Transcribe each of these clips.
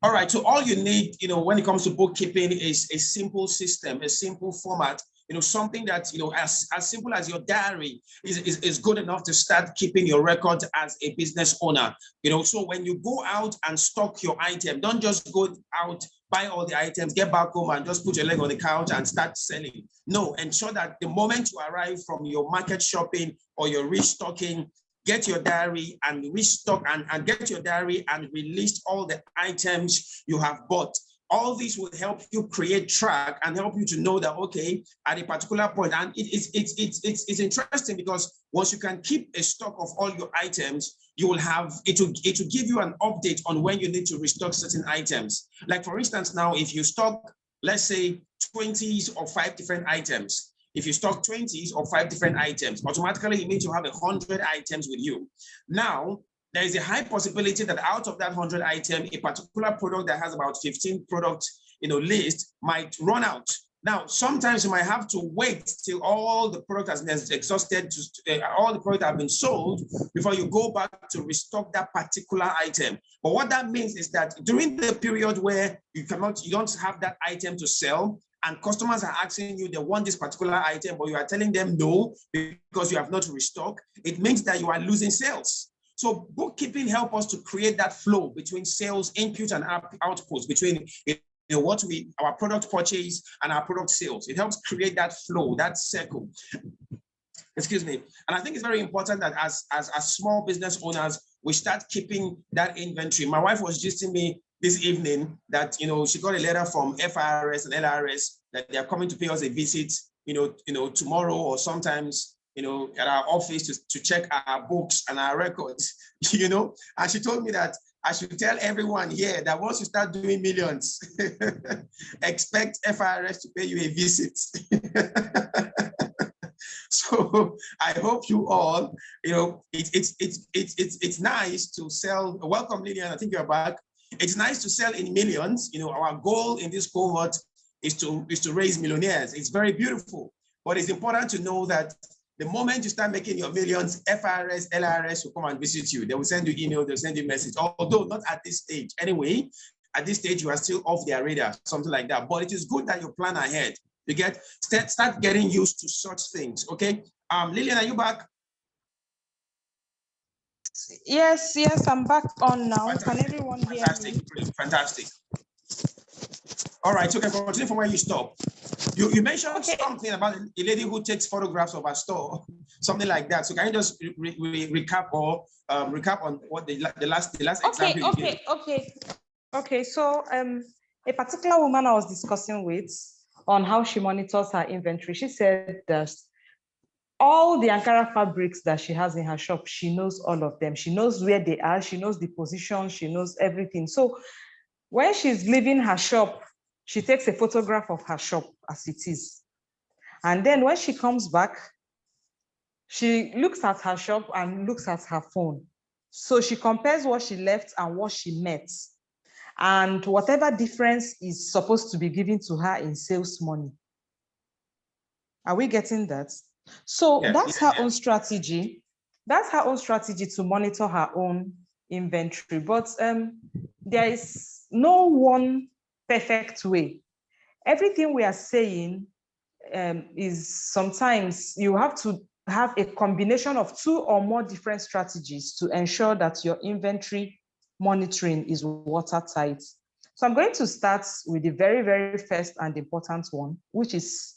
All right, so all you need, when it comes to bookkeeping is a simple system, a simple format, something that, as simple as your diary is good enough to start keeping your records as a business owner. So when you go out and stock your item, don't just go out, buy all the items, get back home and just put your leg on the couch and start selling. No, ensure that the moment you arrive from your market shopping or your restocking, get your diary and restock and get your diary and release all the items you have bought. All these will help you create track and help you to know that, okay, at a particular point, and it's interesting because once you can keep a stock of all your items, you will have, it will give you an update on when you need to restock certain items. Like for instance, now, if you stock, let's say 20s or 5 different items, if you stock 20s or 5 different items, automatically it means you have 100 items with you. Now, there is a high possibility that out of that 100 item, a particular product that has about 15 products, list might run out. Now, sometimes you might have to wait till all the product has exhausted, all the product have been sold before you go back to restock that particular item. But what that means is that during the period where you don't have that item to sell, and customers are asking you, they want this particular item, but you are telling them no because you have not restocked, it means that you are losing sales. So bookkeeping helps us to create that flow between sales input and outputs, between our product purchase and our product sales. It helps create that flow, that circle. Excuse me. And I think it's very important that as small business owners, we start keeping that inventory. My wife was just telling me this evening that, she got a letter from FIRS and LRS that they are coming to pay us a visit, tomorrow or sometimes, at our office to check our books and our records, and she told me that I should tell everyone here that once you start doing millions, expect FIRS to pay you a visit. So I hope you all, it's nice to sell. Welcome, Lillian. I think you're back. It's nice to sell in millions. Our goal in this cohort is to raise millionaires. It's very beautiful, but it's important to know that the moment you start making your millions, FIRS, LRS will come and visit you. They will send you email, they'll send you message, although not at this stage. Anyway, at this stage, you are still off their radar, something like that. But it is good that you plan ahead. You start getting used to such things, okay? Lillian, are you back? Yes, I'm back on now. Fantastic. Can everyone hear me? Fantastic. All right, so you can continue from where you stopped. You mentioned something about a lady who takes photographs of her store, something like that. So can you just recap on what the last example you gave? Okay. So a particular woman I was discussing with on how she monitors her inventory, she said that all the Ankara fabrics that she has in her shop, she knows all of them. She knows where they are. She knows the position. She knows everything. So when she's leaving her shop, she takes a photograph of her shop as it is. And then when she comes back, she looks at her shop and looks at her phone. So she compares what she left and what she met. And whatever difference is supposed to be given to her in sales money. Are we getting that? So that's her own strategy. That's her own strategy to monitor her own inventory. But there is no one perfect way. Everything we are saying is sometimes you have to have a combination of 2 or more different strategies to ensure that your inventory monitoring is watertight. So I'm going to start with the very, very first and important one, which is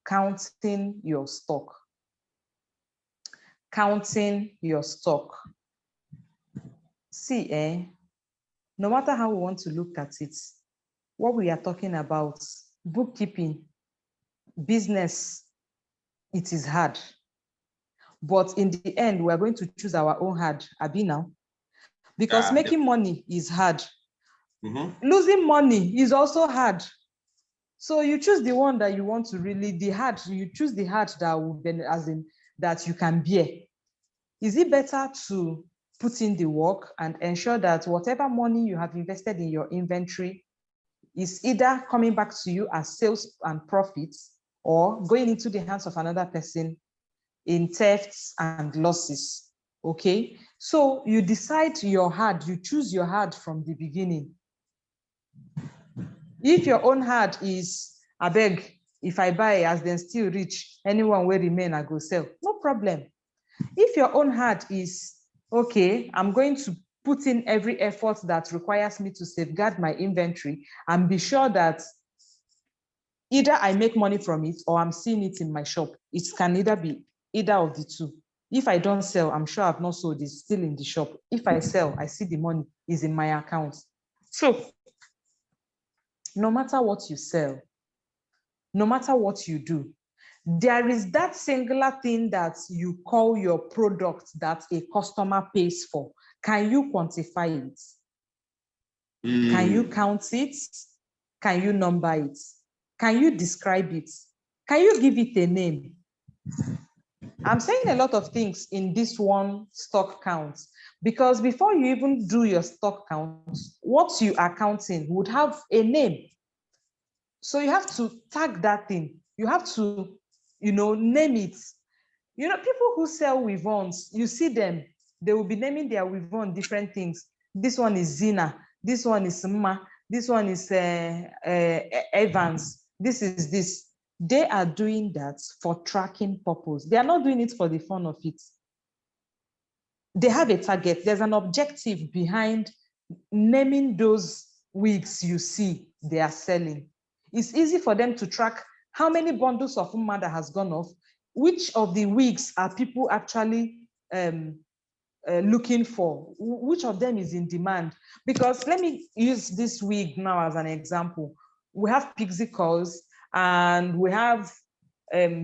counting your stock. Counting your stock. See, no matter how we want to look at it, what we are talking about, bookkeeping, business, it is hard. But in the end, we are going to choose our own hard, Abi now. Because making money is hard. Mm-hmm. Losing money is also hard. So you choose the one that you want to really, you choose the hard that will be, as in that you can bear. Is it better to put in the work and ensure that whatever money you have invested in your inventory is either coming back to you as sales and profits or going into the hands of another person in thefts and losses, okay? So you decide your hard, you choose your hard from the beginning. If your own heart is, I beg, if I buy as then still reach, anyone will remain, I go sell. No problem. If your own heart is, okay, I'm going to put in every effort that requires me to safeguard my inventory and be sure that either I make money from it or I'm seeing it in my shop. It can either be either of the two. If I don't sell, I'm sure I've not sold, it's still in the shop. If I sell, I see the money is in my account. So no matter what you sell, no matter what you do, there is that singular thing that you call your product that a customer pays for. Can you quantify it? Can you count it? Can you number it? Can you describe it? Can you give it a name? I'm saying a lot of things in this one stock count because before you even do your stock count, what you are counting would have a name. So you have to tag that thing. You have to, name it. People who sell weave-ons, you see them, they will be naming their weave-on different things. This one is Zina. This one is Ma. This one is Evans. This is this. They are doing that for tracking purpose. They are not doing it for the fun of it. They have a target. There's an objective behind naming those wigs you see they are selling. It's easy for them to track how many bundles of Umada has gone off, which of the wigs are people actually looking for, which of them is in demand. Because let me use this wig now as an example. We have pixie curls and we have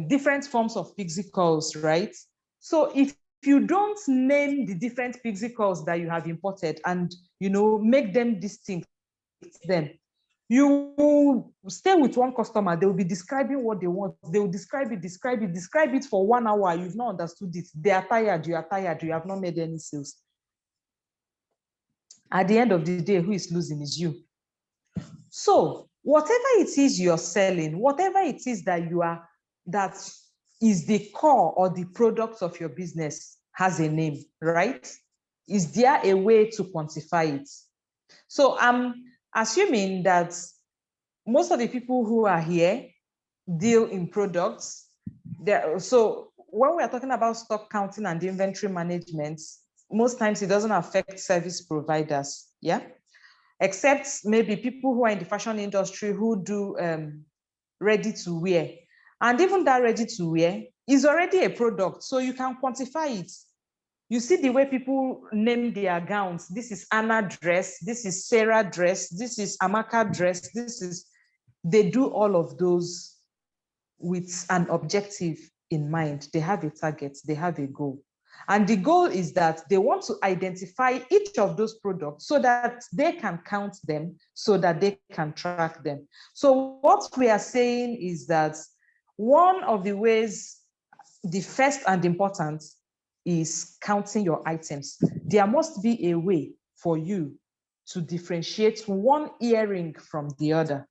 different forms of pixie curls, right? So if you don't name the different pixie curls that you have imported and make them distinct, them, you will stay with one customer, they will be describing what they want. They will describe it for 1 hour. You've not understood it. They are tired, you have not made any sales. At the end of the day, who is losing is you. So whatever it is you're selling, whatever it is that is the core or the product of your business has a name, right? Is there a way to quantify it? So I'm assuming that most of the people who are here deal in products. So when we are talking about stock counting and inventory management, most times it doesn't affect service providers, yeah? Except maybe people who are in the fashion industry who do ready to wear. And even that ready to wear is already a product, so you can quantify it. You see the way people name their gowns. This is Anna dress, this is Sarah dress, this is Amaka dress, they do all of those with an objective in mind. They have a target, they have a goal. And the goal is that they want to identify each of those products so that they can count them, so that they can track them. So what we are saying is that one of the ways, the first and important, is counting your items. There must be a way for you to differentiate one earring from the other.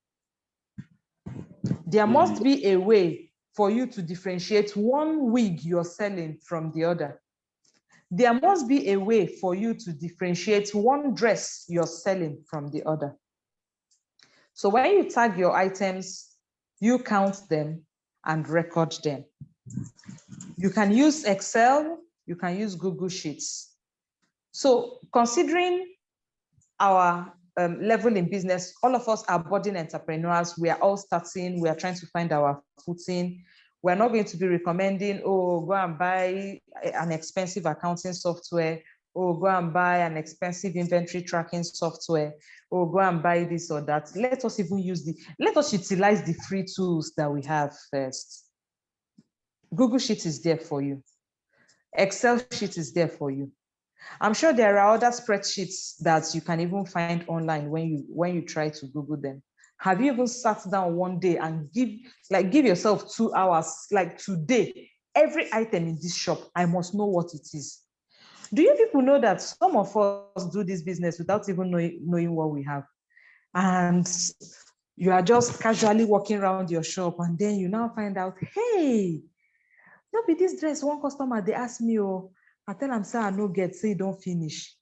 There must be a way for you to differentiate one wig you're selling from the other. There must be a way for you to differentiate one dress you're selling from the other. So when you tag your items, you count them and record them. You can use Excel, you can use Google Sheets. So considering our level in business, all of us are budding entrepreneurs. We are all starting, we are trying to find our footing. We're not going to be recommending, oh, go and buy an expensive accounting software, oh, go and buy an expensive inventory tracking software, oh, go and buy this or that. Let us utilize the free tools that we have first. Google Sheet is there for you. Excel sheet is there for you. I'm sure there are other spreadsheets that you can even find online when you try to Google them. Have you even sat down one day and give yourself 2 hours, like today, every item in this shop, I must know what it is. Do you people know that some of us do this business without even knowing what we have? And you are just casually walking around your shop and then you now find out, hey, no be this dress one customer, they ask me, oh, I tell them, say I no get, say don't finish.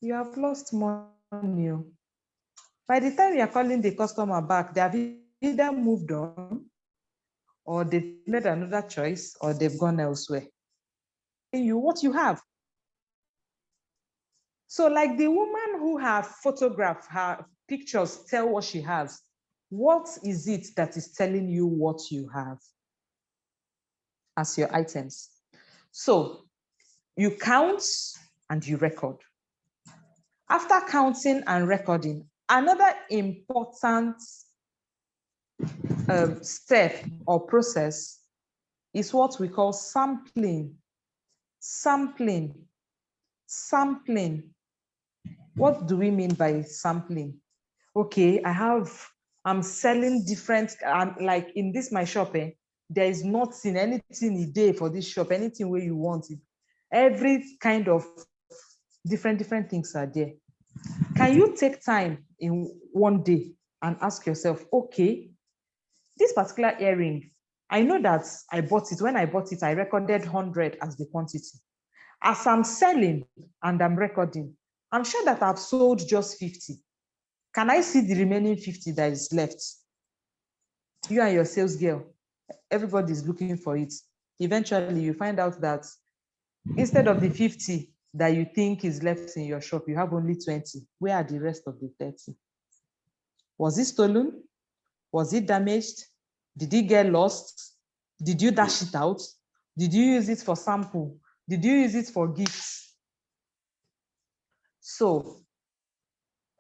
You have lost money. By the time you're calling the customer back, they have either moved on, or they've made another choice, or they've gone elsewhere. You what you have. So like the woman who have photographed her pictures tell what she has, what is it that is telling you what you have as your items? So you count and you record. After counting and recording, another important step or process is what we call sampling. Sampling. Sampling. What do we mean by sampling? Okay, I'm selling different, like in this my shop, there is nothing, anything a day for this shop, anything where you want it. Every kind of different things are there. Can you take time in one day and ask yourself, okay, this particular earring, I know that I bought it. When I bought it, I recorded 100 as the quantity. As I'm selling and I'm recording, I'm sure that I've sold just 50. Can I see the remaining 50 that is left? You and your sales girl, everybody's looking for it. Eventually, you find out that instead of the 50 that you think is left in your shop, you have only 20. Where are the rest of the 30? Was it stolen? Was it damaged? Did it get lost? Did you dash it out? Did you use it for sample? Did you use it for gifts? So,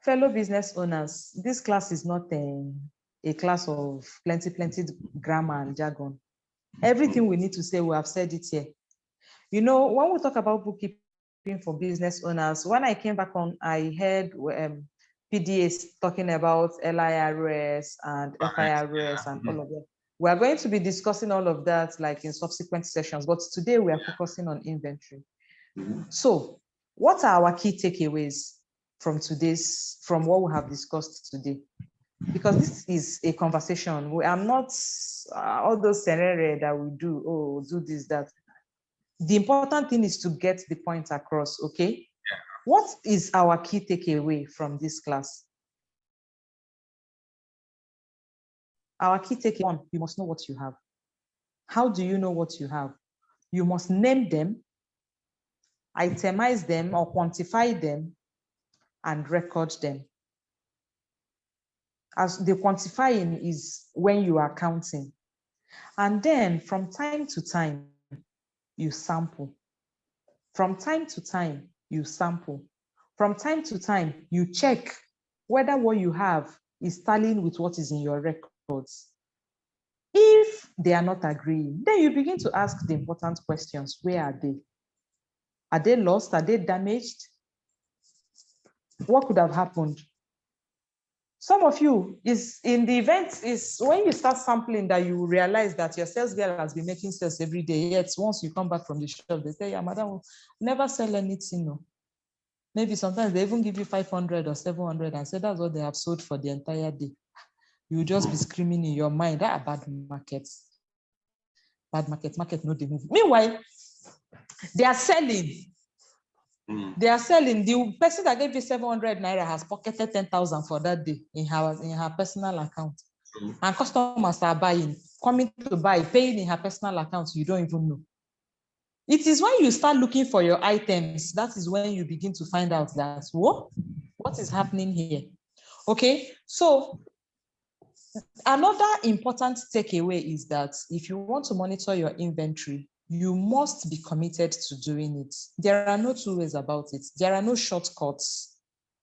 fellow business owners, this class is not a class of plenty grammar and jargon. Everything we need to say, we have said it here. You know, when we talk about bookkeeping for business owners, when I came back on, I heard PDAs talking about LIRS and FIRS and all of that. We are going to be discussing all of that like in subsequent sessions, but today we are focusing on inventory. So what are our key takeaways from what we have discussed today? Because this is a conversation. I'm not all those scenarios that we do, do this, that. The important thing is to get the point across, okay? What is our key takeaway from this class? Our key takeaway, one, you must know what you have. How do you know what you have? You must name them, itemize them or quantify them, and record them. As the quantifying is when you are counting. And then from time to time, you sample. From time to time, you sample. From time to time, you check whether what you have is tallying with what is in your records. If they are not agreeing, then you begin to ask the important questions. Where are they? Are they lost? Are they damaged? What could have happened? Some of you, is in the event, is when you start sampling that you realize that your sales girl has been making sales every day. Yet once you come back from the shop, they say, yeah, madam, will never sell anything. No. Maybe sometimes they even give you 500 or 700 and say that's what they have sold for the entire day. You will just be screaming in your mind, that bad market. Bad market, no, they move. Meanwhile, they are selling. They are selling. The person that gave you 700 naira has pocketed 10,000 for that day in her personal account. And customers are buying, coming to buy, paying in her personal account. You don't even know. It is when you start looking for your items, that is when you begin to find out that, what is happening here? Okay, so another important takeaway is that if you want to monitor your inventory, you must be committed to doing it. There are no two ways about it. There are no shortcuts.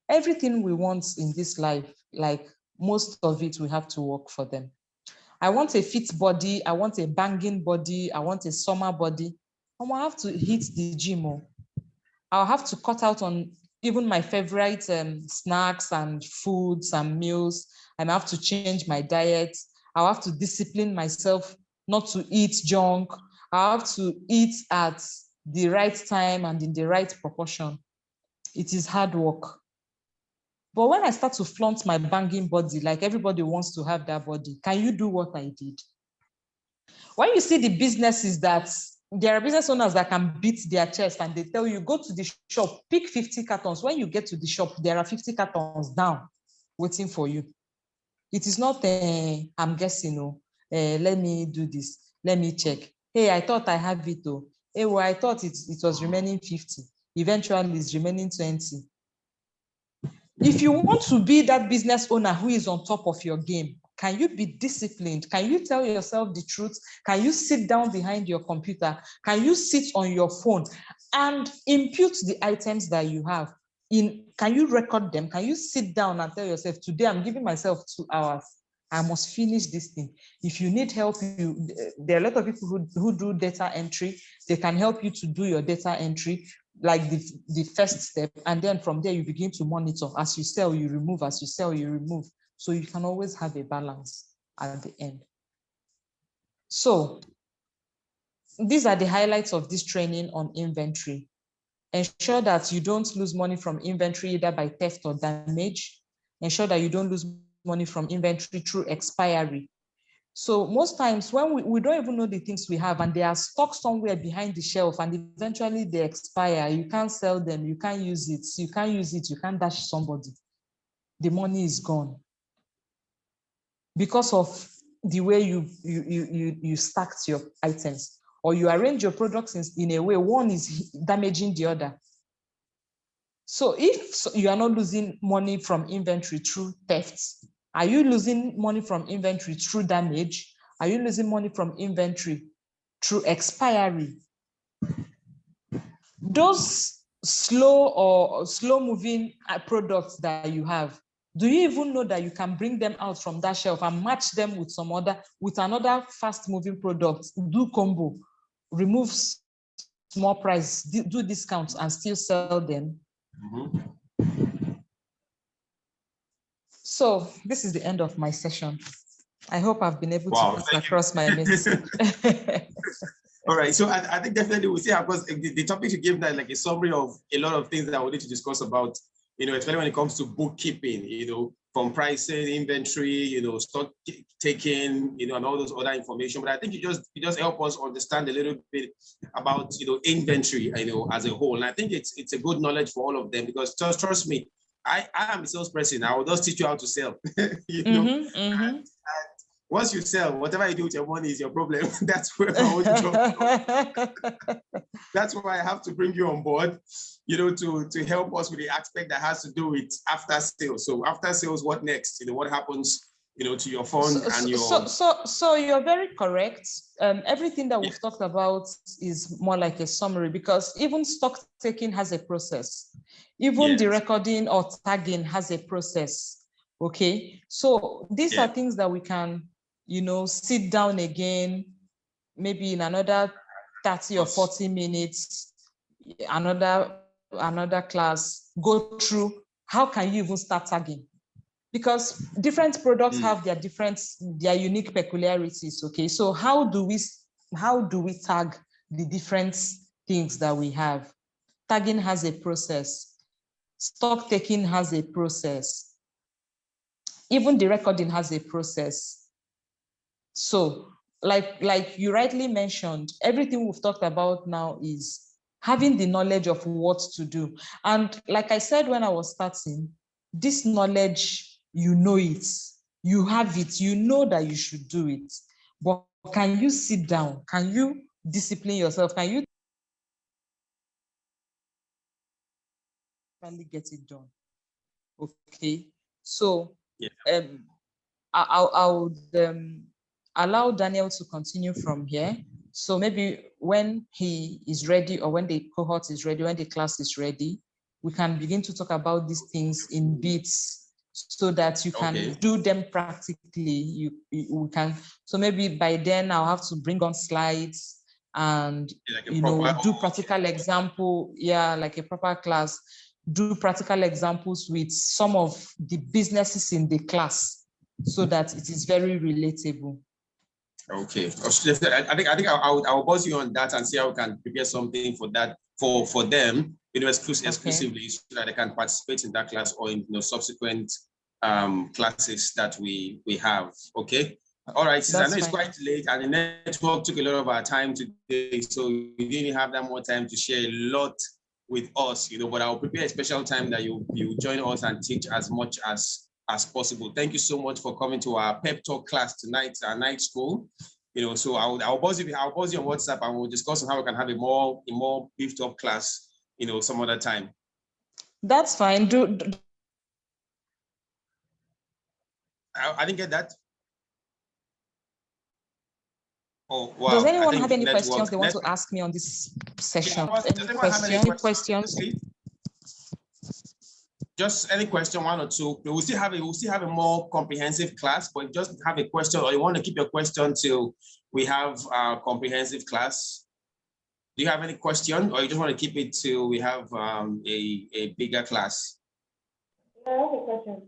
Everything we want in this life, like most of it, we have to work for them. I want a fit body. I want a banging body. I want a summer body. I have to hit the gym. I'll have to cut out on even my favorite snacks and foods and meals. And I have to change my diet. I'll have to discipline myself not to eat junk. I have to eat at the right time and in the right proportion. It is hard work. But when I start to flaunt my banging body, like everybody wants to have that body, can you do what I did? When you see the businesses that, there are business owners that can beat their chest and they tell you, go to the shop, pick 50 cartons. When you get to the shop, there are 50 cartons down. waiting for you. It is not, I'm guessing, let me do this, let me check. Hey, I thought I have it, oh. Hey, well, I thought it was remaining 50. Eventually, it's remaining 20. If you want to be that business owner who is on top of your game, can you be disciplined? Can you tell yourself the truth? Can you sit down behind your computer? Can you sit on your phone and impute the items that you have? Can you record them? Can you sit down and tell yourself, today I'm giving myself 2 hours. I must finish this thing. If you need help, there are a lot of people who do data entry. They can help you to do your data entry, like the first step. And then from there, you begin to monitor. As you sell, you remove. As you sell, you remove. So you can always have a balance at the end. So these are the highlights of this training on inventory. Ensure that you don't lose money from inventory either by theft or damage. Ensure that you don't lose money from inventory through expiry. So most times when we don't even know the things we have and they are stuck somewhere behind the shelf and eventually they expire, you can't sell them, you can't use it, you can't dash somebody. The money is gone because of the way you stacked your items, or you arrange your products in a way one is damaging the other. So if you are not losing money from inventory through thefts, are you losing money from inventory through damage? Are you losing money from inventory through expiry? Those slow moving products that you have, do you even know that you can bring them out from that shelf and match them with another fast moving product, do combo, remove small price, do discounts and still sell them? So this is the end of my session. I hope I've been able to put across my message. All right, so I think definitely we'll see, because the topic you gave that like a summary of a lot of things that we need to discuss about, especially when it comes to bookkeeping, from pricing, inventory, stock taking, and all those other information. But I think you just help us understand a little bit about, inventory, as a whole. And I think it's a good knowledge for all of them, because trust me, I am a salesperson. I will just teach you how to sell. And once you sell, whatever you do with your money is your problem. That's where I want to That's why I have to bring you on board, to help us with the aspect that has to do with after sales. So after sales, what next? What happens, to your fund and your. So you're very correct. Everything that we've talked about is more like a summary, because even stock taking has a process. Even the recording or tagging has a process. Okay, so these are things that we can, sit down again, maybe in another 30 or 40 minutes, another class, go through how can you even start tagging, because different products have their unique peculiarities. Okay, so how do we tag the different things that we have? Tagging has a process. Stock taking has a process. Even the recording has a process. So like you rightly mentioned, everything we've talked about now is having the knowledge of what to do. And like I said when I was starting, this knowledge, it, you have it, you know that you should do it. But can you sit down? Can you discipline yourself? Can you finally get it done? Okay. So I would allow Daniel to continue from here. So maybe when he is ready, or when the cohort is ready, when the class is ready, we can begin to talk about these things in bits so that you can do them practically. We can. So maybe by then I'll have to bring on slides and do practical example. Yeah, like a proper class. Do practical examples with some of the businesses in the class, so that it is very relatable. Okay, I think I'll buzz you on that and see how we can prepare something for that for them, exclusively, so that they can participate in that class or in subsequent classes that we have. Okay. All right, I know it's quite late and the network took a lot of our time today, so we didn't have that more time to share a lot with us, but I'll prepare a special time that you join us and teach as much as as possible. Thank you so much for coming to our pep talk class tonight, our night school. So I'll buzz you on WhatsApp, and we'll discuss on how we can have a more beefed up class, some other time. That's fine. I didn't get that. Oh, wow. Does anyone have any questions they want to ask me on this session? Yeah, any questions? Just any question, one or two. We'll still have a more comprehensive class, but just have a question, or you want to keep your question till we have our comprehensive class. Do you have any question, or you just want to keep it till we have a bigger class? I have a question.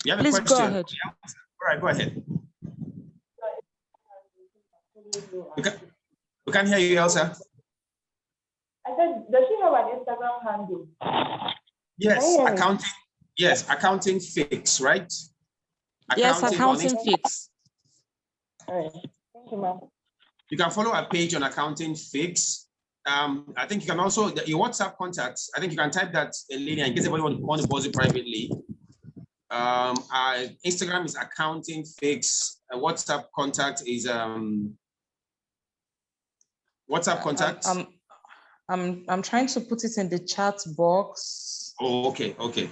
You have Please a question? Go ahead. All right, go ahead. We can't hear you, Elsa. I said, does she have an Instagram handle? Yes, accounting. Yes, accounting fix, right? Yes, accounting fix. All right. Thank you, ma'am. You can follow our page on accounting fix. I think you can also your WhatsApp contacts. I think you can type that in linear in case anybody want to pause it privately. Our Instagram is accounting fix. WhatsApp contact is WhatsApp contact. I'm trying to put it in the chat box. Oh, okay.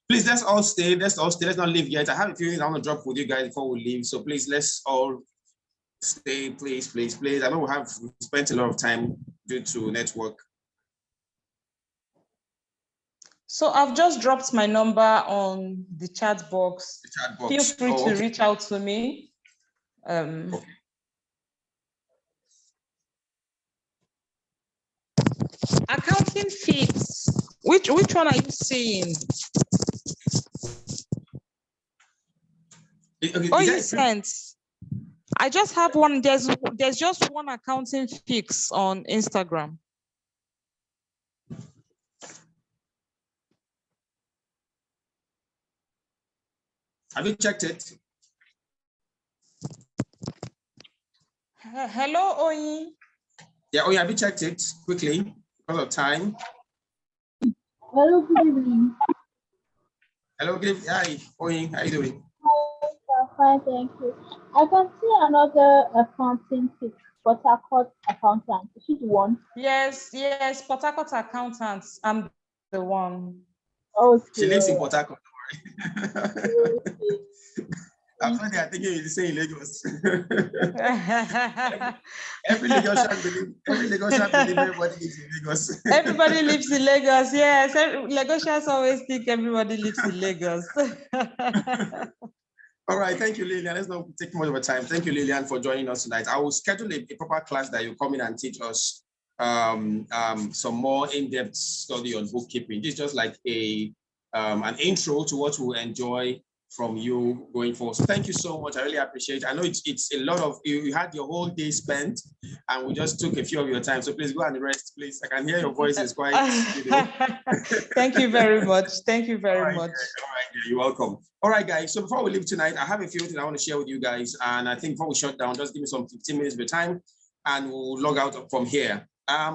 Please, let's all stay. Let's not leave yet. I have a few things I want to drop with you guys before we leave. So please, let's all stay, please. I know we have spent a lot of time due to network. So I've just dropped my number on the chat box. Feel free to reach out to me. Okay. Accounting fix. Which one are you seeing? You sent. I just have one. There's just one accounting fix on Instagram. Have you checked it? Hello, Oyi. Yeah, Oyi, have you checked it quickly because of time? Hello, good evening. Hello, good evening. Hi, Oyi, how are you doing? Hi, fine, thank you. I can see another accounting fix, Port Harcourt accountant. Is she the one? Yes, Port Harcourt accountants. I'm the one. Okay. She lives in Port Harcourt. I'm funny, I think you're saying Lagos. every Lagosian believe everybody lives in Lagos. Everybody lives in Lagos, yes. Lagosians always think everybody lives in Lagos. All right, thank you, Lillian. Let's not take much of a time. Thank you, Lillian, for joining us tonight. I will schedule a proper class that you come in and teach us some more in-depth study on bookkeeping. This is just like an intro to what we'll enjoy from you going forward. So thank you so much. I really appreciate it. I know it's a lot of you had your whole day spent and we just took a few of your time. So please go and rest, please. I can hear your voice is quite, Thank you very much. Thank you very much. All right, you're welcome. All right, guys. So before we leave tonight, I have a few things I want to share with you guys. And I think before we shut down, just give me some 15 minutes of your time and we'll log out from here.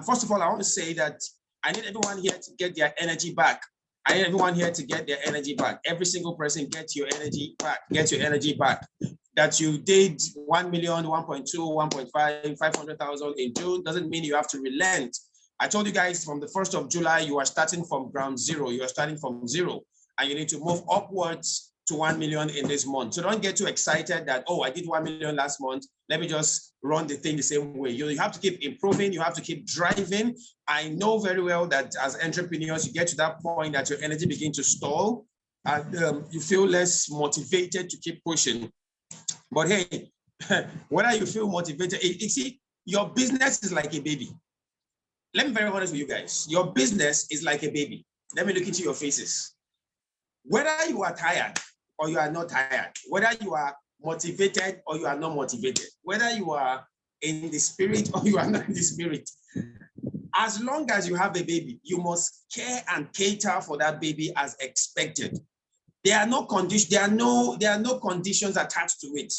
First of all, I want to say that I need everyone here to get their energy back. I need everyone here to get their energy back. Every single person get your energy back. Get your energy back. That you did 1 million, 1.2, 1.5, 500,000 in June doesn't mean you have to relent. I told you guys from the 1st of July, you are starting from ground zero. You are starting from zero and you need to move upwards to 1 million in this month. So don't get too excited that, oh, I did 1 million last month. Let me just run the thing the same way. You have to keep improving. You have to keep driving. I know very well that as entrepreneurs, you get to that point that your energy begins to stall and you feel less motivated to keep pushing. But hey, whether you feel motivated, you see, your business is like a baby. Let me be very honest with you guys. Your business is like a baby. Let me look into your faces. Whether you are tired or you are not tired, whether you are motivated or you are not motivated, whether you are in the spirit or you are not in the spirit, as long as you have a baby, you must care and cater for that baby as expected. There are no conditions, there are no conditions attached to it.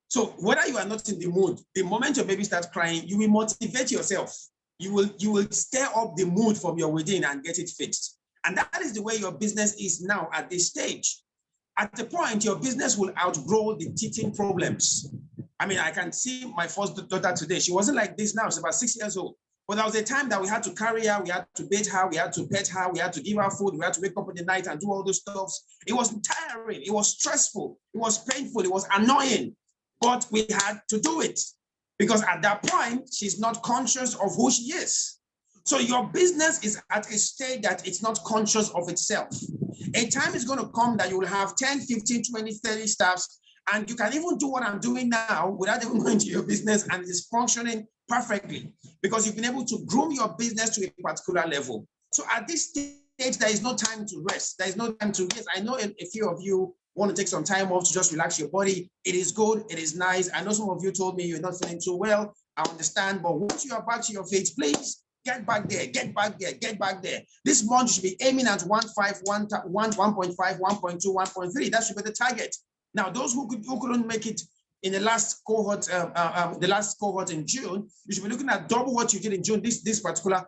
So whether you are not in the mood, the moment your baby starts crying, you will motivate yourself. You will stir up the mood from your within and get it fixed. And that is the way your business is now at this stage. At the point, your business will outgrow the teething problems. I mean, I can see my first daughter today. She wasn't like this now. She's about 6 years old. But there was a time that we had to carry her, we had to bathe her, we had to pet her, we had to give her food, we had to wake up in the night and do all those stuff. It was tiring, it was stressful, it was painful, it was annoying, but we had to do it because at that point, she's not conscious of who she is. So your business is at a state that it's not conscious of itself. A time is going to come that you will have 10, 15, 20, 30 staffs, and you can even do what I'm doing now without even going to your business, and it's functioning perfectly because you've been able to groom your business to a particular level. So at this stage, there is no time to rest. There is no time to, yes, I know a few of you want to take some time off to just relax your body. It is good. It is nice. I know some of you told me you're not feeling too well. I understand. But once you are back to your feet, please get back there, get back there, get back there. This month you should be aiming at 1.5, 1.5, 1.2, 1.3. That should be the target. Now, those who couldn't make it in the last cohort, in June, you should be looking at double what you did in June this particular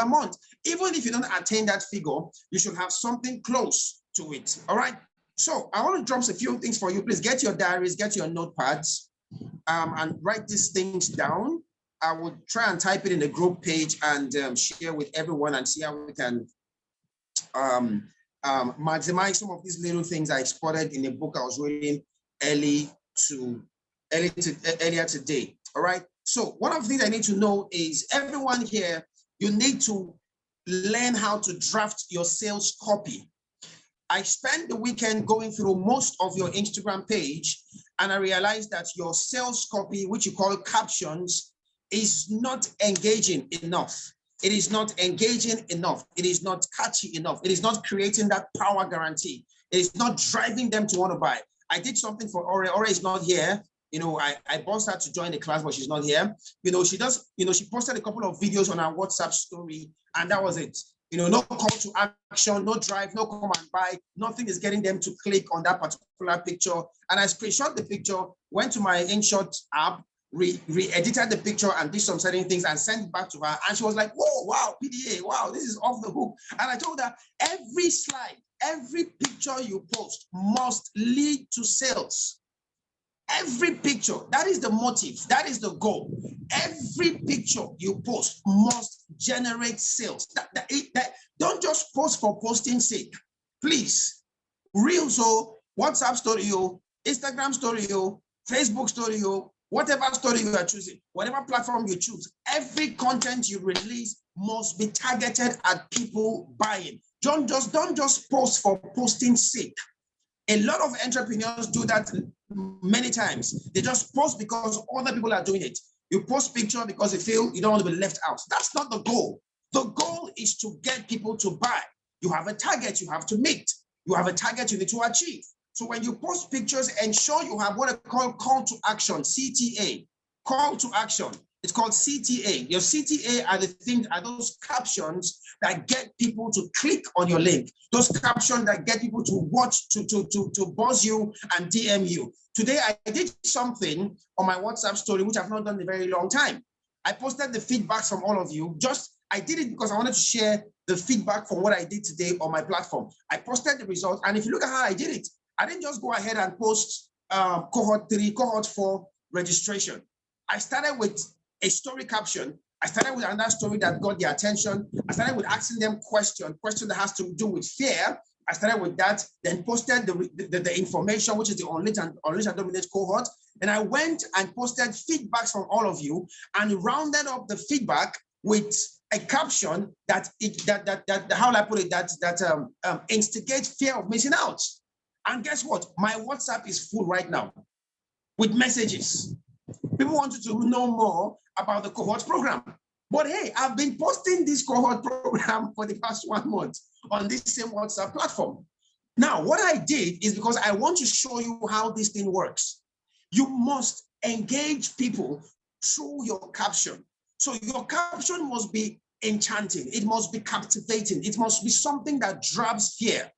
month. Even if you don't attain that figure, you should have something close to it. All right. So I want to drop a few things for you. Please get your diaries, get your notepads, and write these things down. I will try and type it in the group page and share with everyone and see how we can maximize some of these little things I spotted in a book I was reading earlier today. All right. So one of the things I need to know is everyone here, you need to learn how to draft your sales copy. I spent the weekend going through most of your Instagram page, and I realized that your sales copy, which you call captions, is not engaging enough. It is not engaging enough. It is not catchy enough. It is not creating that power guarantee. It is not driving them to want to buy. I did something for Ore. Ore is not here. You know, I asked her to join the class, but she's not here. You know, she posted a couple of videos on her WhatsApp story, and that was it. You know, no call to action, no drive, no come and buy. Nothing is getting them to click on that particular picture. And I screenshot the picture, went to my InShot app, re-edited the picture and did some certain things and sent it back to her. And she was like, whoa, wow, PDA, wow, this is off the hook. And I told her, every slide, every picture you post must lead to sales. Every picture, that is the motive, that is the goal. Every picture you post must generate sales. Don't just post for posting's sake. Please, Reels, WhatsApp story, Instagram story, Facebook story, whatever story you are choosing, whatever platform you choose, every content you release must be targeted at people buying. Don't just post for posting's sake. A lot of entrepreneurs do that many times. They just post because other people are doing it. You post picture because you feel you don't want to be left out. That's not the goal. The goal is to get people to buy. You have a target you have to meet. You have a target you need to achieve. So when you post pictures, ensure you have what I call call to action, CTA, call to action. It's called CTA. Your CTA are those captions that get people to click on your link. Those captions that get people to watch, to buzz you and DM you. Today, I did something on my WhatsApp story, which I've not done in a very long time. I posted the feedbacks from all of you. I did it because I wanted to share the feedback from what I did today on my platform. I posted the results, and if you look at how I did it, I didn't just go ahead and post cohort 3, cohort 4 registration. I started with a story caption. I started with another story that got their attention. I started with asking them question that has to do with fear. I started with that, then posted the information, which is the unleash and dominate cohort. And I went and posted feedbacks from all of you and rounded up the feedback with a caption that how will I put it, that instigates fear of missing out. And guess what? My WhatsApp is full right now with messages. People wanted to know more about the cohort program. But hey, I've been posting this cohort program for the past 1 month on this same WhatsApp platform. Now, what I did is because I want to show you how this thing works. You must engage people through your caption. So your caption must be enchanting. It must be captivating. It must be something that drives fear.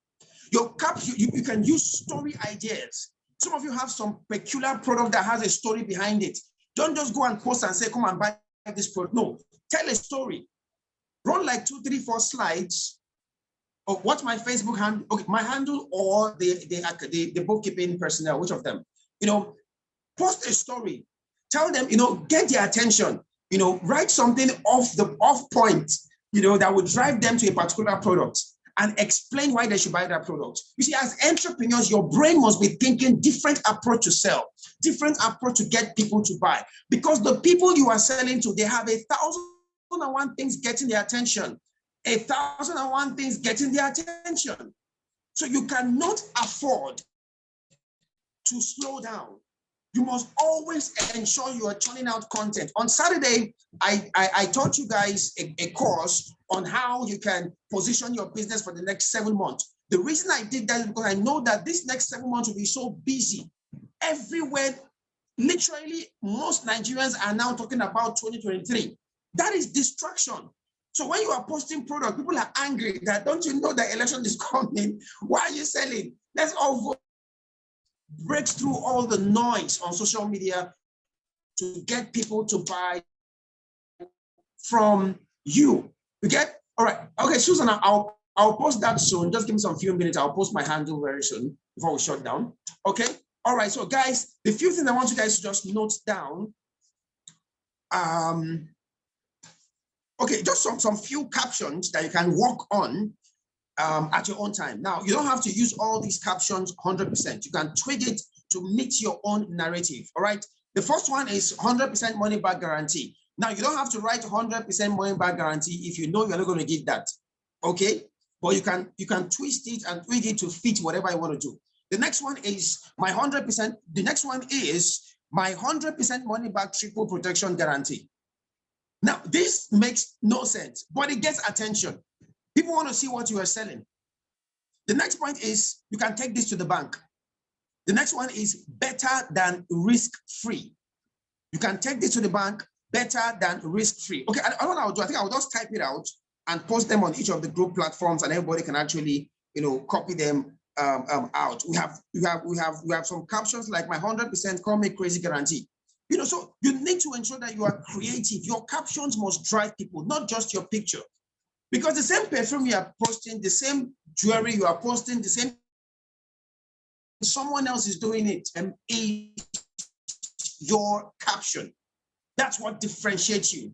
Your caption, you can use story ideas. Some of you have some peculiar product that has a story behind it. Don't just go and post and say, come and buy this product. No, tell a story. Run like 2, 3, 4 slides Oh, what's my Facebook handle? Okay, my handle or the bookkeeping personnel, which of them? You know, post a story, tell them, you know, get their attention, you know, write something off point, you know, that would drive them to a particular product and explain why they should buy that product. You see, as entrepreneurs, your brain must be thinking different approach to sell, different approach to get people to buy, because the people you are selling to, they have 1,001 things getting their attention, 1,001 things getting their attention. So you cannot afford to slow down. You must always ensure you are churning out content. On Saturday, I taught you guys a course on how you can position your business for the next 7 months. The reason I did that is because I know that this next 7 months will be so busy. Everywhere, literally, most Nigerians are now talking about 2023. That is distraction. So when you are posting product, people are angry that, don't you know the election is coming? Why are you selling? Let's all vote. Breaks through all the noise on social media to get people to buy from you. You get? All right. Okay, Susan, I'll post that soon. Just give me some few minutes. I'll post my handle very soon before we shut down. Okay. All right. So guys, the few things I want you guys to just note down. Okay, just some few captions that you can work on at your own time. Now, you don't have to use all these captions 100%. You can tweak it to meet your own narrative, all right? The first one is 100% money back guarantee. Now, you don't have to write 100% money back guarantee if you know you're not going to give that, okay? But you can twist it and tweak it to fit whatever you want to do. The next one is my 100%. The next one is my 100% money back triple protection guarantee. Now, this makes no sense, but it gets attention. People want to see what you are selling. The next point is you can take this to the bank. The next one is better than risk-free. You can take this to the bank, better than risk-free. Okay, I don't know what I'll do. I think I'll just type it out and post them on each of the group platforms, and everybody can actually, you know, copy them out. We have some captions like my 100% call me crazy guarantee. You know, so you need to ensure that you are creative. Your captions must drive people, not just your picture. Because the same perfume you are posting, the same jewelry you are posting, the same, someone else is doing it, and your caption. That's what differentiates you.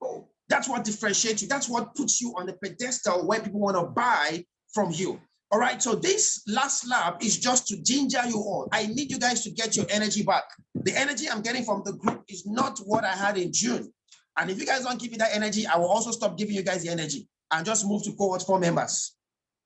Oh, that's what differentiates you. That's what puts you on the pedestal where people want to buy from you. All right, so this last lap is just to ginger you all. I need you guys to get your energy back. The energy I'm getting from the group is not what I had in June. And if you guys don't give me that energy, I will also stop giving you guys the energy and just move to cohort 4 members.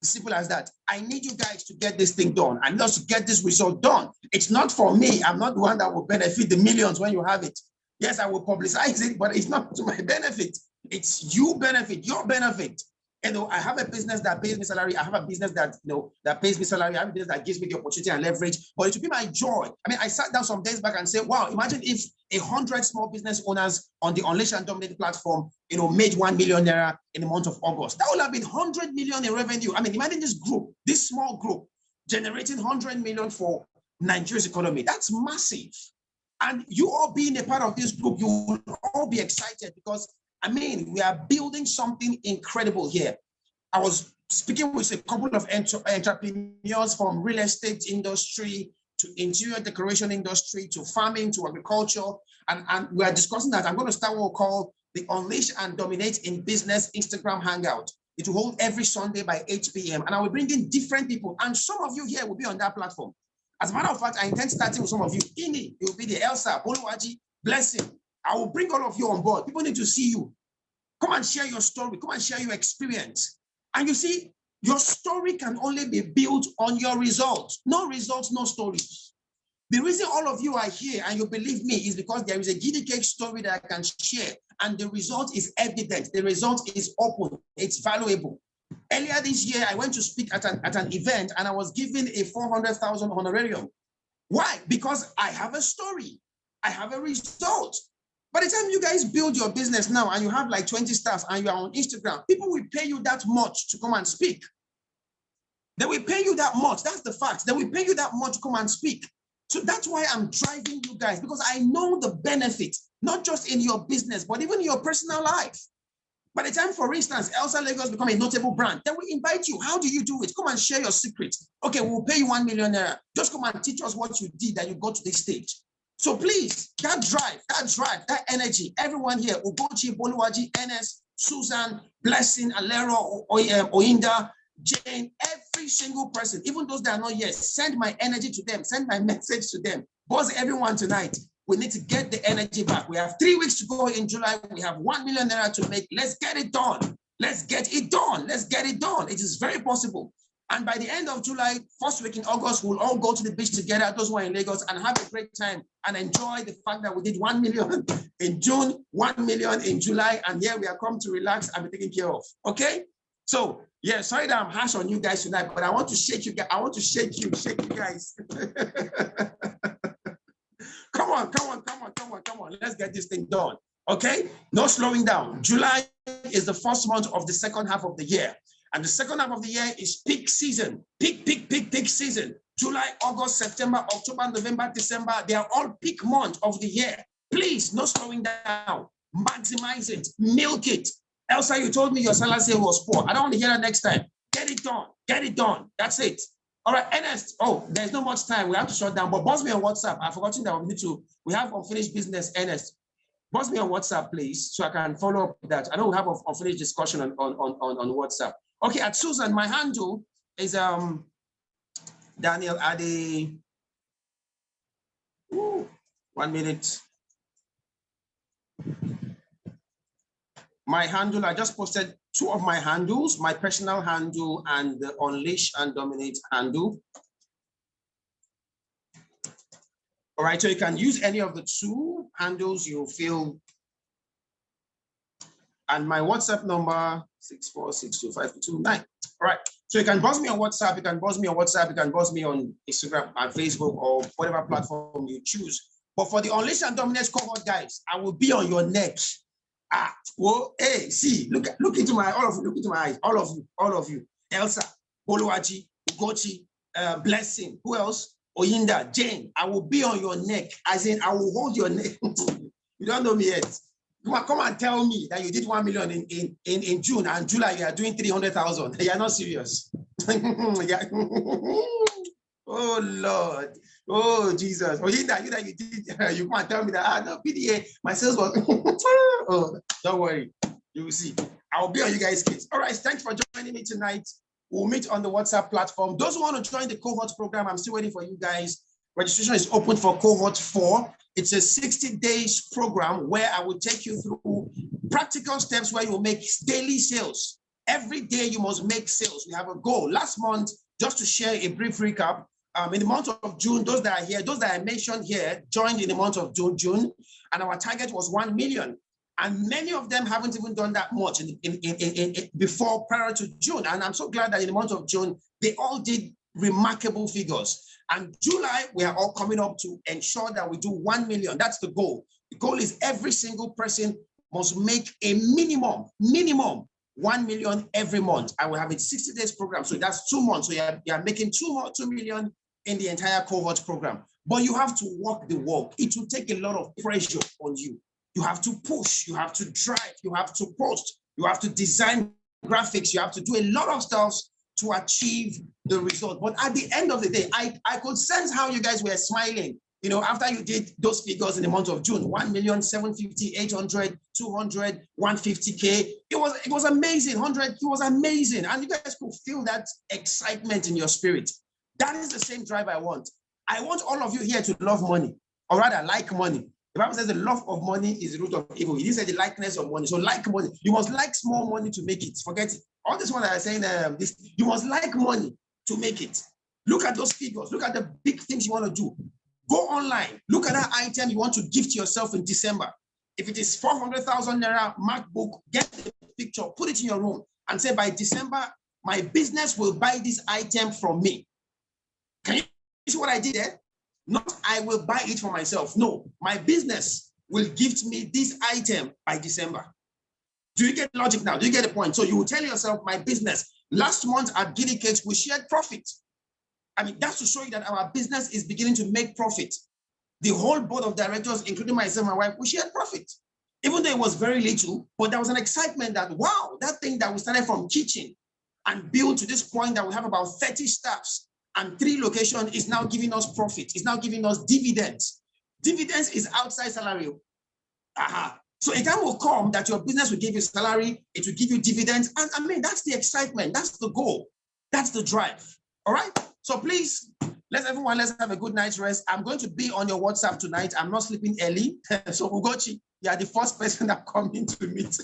Simple as that. I need you guys to get this thing done. I need us to get this result done. It's not for me. I'm not the one that will benefit the millions when you have it. Yes, I will publicize it, but it's not to my benefit. It's you benefit, your benefit. You know, I have a business that pays me salary. I have a business that, you know, that pays me salary. I have a business that gives me the opportunity and leverage, but it should be my joy. I mean, I sat down some days back and said, wow, imagine if 100 small business owners on the Unleash and Dominate platform, you know, made 1 million naira in the month of August. That would have been 100 million in revenue. I mean, imagine this group, this small group, generating 100 million for Nigeria's economy. That's massive. And you all being a part of this group, you will all be excited because, I mean, we are building something incredible here. I was speaking with a couple of entrepreneurs from real estate industry to interior decoration industry to farming to agriculture. And we are discussing that. I'm going to start what we call the Unleash and Dominate in Business Instagram Hangout. It will hold every Sunday by 8 p.m. And I will bring in different people. And some of you here will be on that platform. As a matter of fact, I intend starting with some of you. Ini, you will be the Elsa, Boluwaji, Blessing. I will bring all of you on board. People need to see you. Come and share your story. Come and share your experience. And you see, your story can only be built on your results. No results, no stories. The reason all of you are here and you believe me is because there is a giddy cake story that I can share. And the result is evident. The result is open. It's valuable. Earlier this year, I went to speak at an event and I was given a 400,000 honorarium. Why? Because I have a story. I have a result. By the time you guys build your business now and you have like 20 staff and you are on Instagram, people will pay you that much to come and speak. They will pay you that much. That's the fact. They will pay you that much to come and speak. So that's why I'm driving you guys, because I know the benefit, not just in your business, but even in your personal life. By the time, for instance, Elsa Lagos become a notable brand, then we invite you. How do you do it? Come and share your secret. Okay, we'll pay you 1 million naira. Just come and teach us what you did that you got to this stage. So please, that drive, that energy, everyone here, Ugochi, Boluwaji, NS, Susan, Blessing, Alero, Oyinda, Jane, every single person, even those that are not yet, send my energy to them, send my message to them. Buzz everyone tonight. We need to get the energy back. We have 3 weeks to go in July. We have 1 million naira to make. Let's get it done. Let's get it done. Let's get it done. It is very possible. And by the end of July, first week in August, we'll all go to the beach together, those who are in Lagos, and have a great time and enjoy the fact that we did 1 million in June, 1 million in July, and here we are come to relax and be taken care of. Okay? So, yeah, sorry that I'm harsh on you guys tonight, but I want to shake you guys. I want to shake you guys. Come on. Let's get this thing done. Okay? No slowing down. July is the first month of the second half of the year. And the second half of the year is peak season. Peak season. July, August, September, October, November, December. They are all peak months of the year. Please, no slowing down. Maximize it. Milk it. Elsa, you told me your salary was poor. I don't want to hear that next time. Get it done. Get it done. That's it. All right, Ernest. Oh, there's not much time. We have to shut down. But buzz me on WhatsApp. I've forgotten that we have unfinished business, Ernest. Buzz me on WhatsApp, please, so I can follow up with that. I know we have an unfinished discussion on WhatsApp. Okay, at Susan, my handle is Daniel Ade. 1 minute. My handle, I just posted 2 of my handles, my personal handle and the Unleash and Dominate handle. All right, so you can use any of the 2 handles you feel. And my WhatsApp number, 6462529. All right, so you can buzz me on WhatsApp, you can buzz me on Instagram and Facebook or whatever platform you choose. But for the Unleash and Dominate cohort, guys, I will be on your neck. Well, hey, see, look into my, all of you, look into my eyes, all of you. Elsa, Boluwaji, Ugochi, Blessing, who else? Oyinda, Jane, I will be on your neck, as in I will hold your neck. You don't know me yet. Come and tell me that you did 1 million in June and July you are doing 300,000. You are not serious. Oh Lord, oh Jesus. Oyinda, you did. You can't tell me that. No PDA. My sales was. Oh, don't worry. You will see. I'll be on you guys' case. All right. Thanks for joining me tonight. We'll meet on the WhatsApp platform. Those who want to join the cohort program, I'm still waiting for you guys. Registration is open for cohort 4. It's a 60 days program where I will take you through practical steps where you will make daily sales. Every day you must make sales. We have a goal. Last month, just to share a brief recap, in the month of June, those that are here, those that I mentioned here, joined in the month of June, and our target was 1 million. And many of them haven't even done that much before, prior to June. And I'm so glad that in the month of June, they all did remarkable figures. And July, we are all coming up to ensure that we do 1 million. That's the goal. The goal is every single person must make a minimum 1 million every month. I will have a 60 days program. So that's 2 months. So you are making 2 million in the entire cohort program. But you have to walk the walk. It will take a lot of pressure on you. You have to push, you have to drive, you have to post, you have to design graphics, you have to do a lot of stuff to achieve the result. But at the end of the day, I could sense how you guys were smiling, you know, after you did those figures in the month of June, 1,750,000, 800, 200, 150K. It was amazing, 100, it was amazing. And you guys could feel that excitement in your spirit. That is the same drive I want. I want all of you here to love money, or rather like money. The Bible says the love of money is the root of evil. It didn't say the likeness of money. So like money. You must like small money to make it. Forget it. All this one that I'm saying, you must like money to make it. Look at those figures. Look at the big things you want to do. Go online. Look at that item you want to gift yourself in December. If it is 400,000 Naira MacBook, get the picture, put it in your room and say, by December, my business will buy this item from me. Can you see what I did there? Not I will buy it for myself. No, my business will gift me this item by December. Do you get logic now? Do you get the point? So you will tell yourself, my business, last month at Giddy Cakes, we shared profit. I mean, that's to show you that our business is beginning to make profit. The whole board of directors, including myself and my wife, we shared profit. Even though it was very little, but there was an excitement that, wow, that thing that we started from kitchen and built to this point that we have about 30 staffs and 3 locations is now giving us profit, is now giving us dividends. Dividends is outside salary. So a time will come that your business will give you salary, it will give you dividends. And I mean, that's the excitement, that's the goal, that's the drive. All right. So please, let's have a good night's rest. I'm going to be on your WhatsApp tonight. I'm not sleeping early. So Ugochi, you are the first person I'm coming to meet.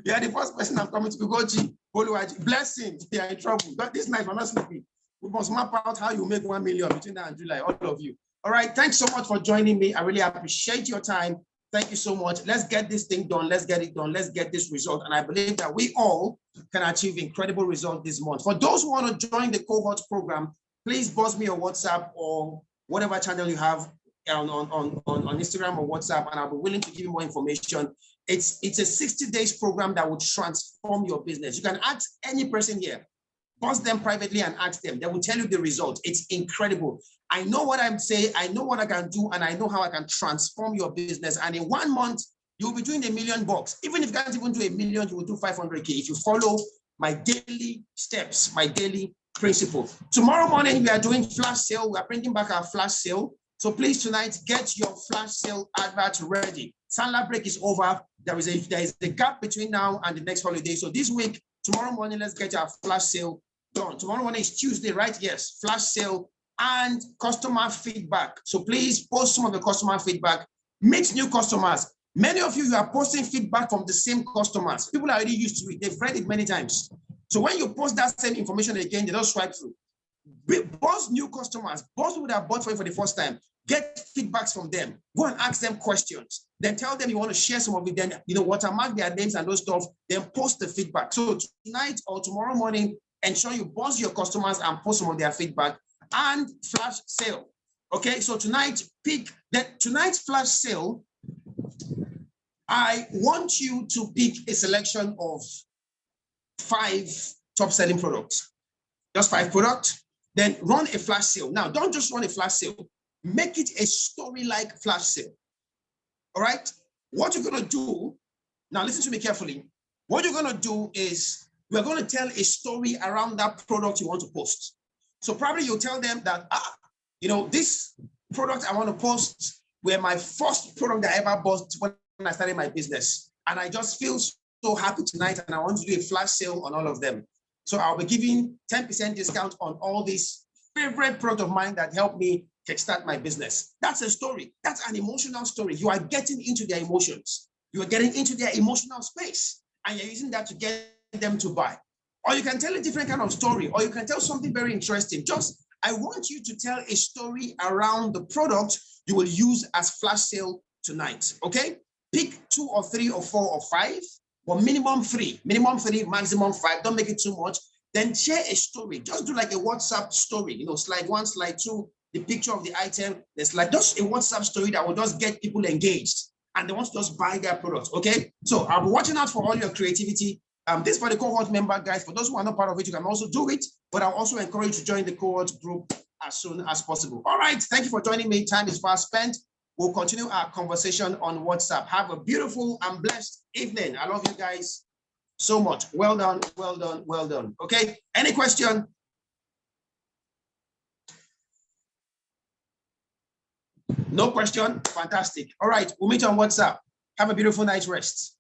You are the first person I'm coming to. Ugochi, blessings. You are in trouble. But this night, we're not sleeping. We must map out how you make 1 million between now and July, all of you. All right. Thanks so much for joining me. I really appreciate your time. Thank you so much. Let's get this thing done. Let's get it done. Let's get this result. And I believe that we all can achieve incredible results this month. For those who want to join the cohort program, please buzz me on WhatsApp or whatever channel you have on Instagram or WhatsApp, and I'll be willing to give you more information. It's a 60 days program that will transform your business. You can ask any person here. Buzz them privately and ask them. They will tell you the result. It's incredible. I know what I'm saying. I know what I can do, and I know how I can transform your business. And in 1 month, you'll be doing $1 million. Even if you can't even do $1 million, you will do 500K if you follow my daily steps, my daily principle. Tomorrow morning, we are doing flash sale. We are bringing back our flash sale. So please tonight, get your flash sale advert ready. Sandler break is over. There is a gap between now and the next holiday. So this week, tomorrow morning, let's get our flash sale done. Tomorrow morning is Tuesday, right? Yes, flash sale and customer feedback. So please post some of the customer feedback. Meet new customers. Many of you are posting feedback from the same customers. People are already used to it. They've read it many times. So when you post that same information again, they don't swipe through. Boss new customers, boss people that bought for you for the first time, get feedbacks from them. Go and ask them questions. Then tell them you want to share some of it. Then, watermark their names and those stuff. Then post the feedback. So tonight or tomorrow morning, ensure you boss your customers and post some of their feedback and flash sale. Okay, so tonight's flash sale, I want you to pick a selection of 5 top selling products. Just 5 products. Then run a flash sale. Now, don't just run a flash sale. Make it a story-like flash sale. All right? What you're going to do, now listen to me carefully. What you're going to do is we're going to tell a story around that product you want to post. So probably you'll tell them that, this product I want to post were my first product that I ever bought when I started my business. And I just feel so happy tonight, and I want to do a flash sale on all of them. So I'll be giving 10% discount on all these favorite products of mine that helped me kickstart my business. That's a story. That's an emotional story. You are getting into their emotions. You are getting into their emotional space, and you're using that to get them to buy. Or you can tell a different kind of story, or you can tell something very interesting. I want you to tell a story around the product you will use as flash sale tonight, okay? Pick 2 or 3 or 4 or 5, but minimum 3, maximum 5. Don't make it too much. Then share a story. Just do like a WhatsApp story, slide 1, slide 2, the picture of the item, the slide, just a WhatsApp story that will just get people engaged and they want to just buy their products, okay? So I'll be watching out for all your creativity. This for the cohort member, guys. For those who are not part of it, you can also do it, but I'll also encourage you to join the cohort group as soon as possible. All right, thank you for joining me. Time is fast spent. We'll continue our conversation on WhatsApp. Have a beautiful and blessed evening. I love you guys so much. Well done, well done, well done. Okay, any question? No question? Fantastic. All right, we'll meet on WhatsApp. Have a beautiful night's rest.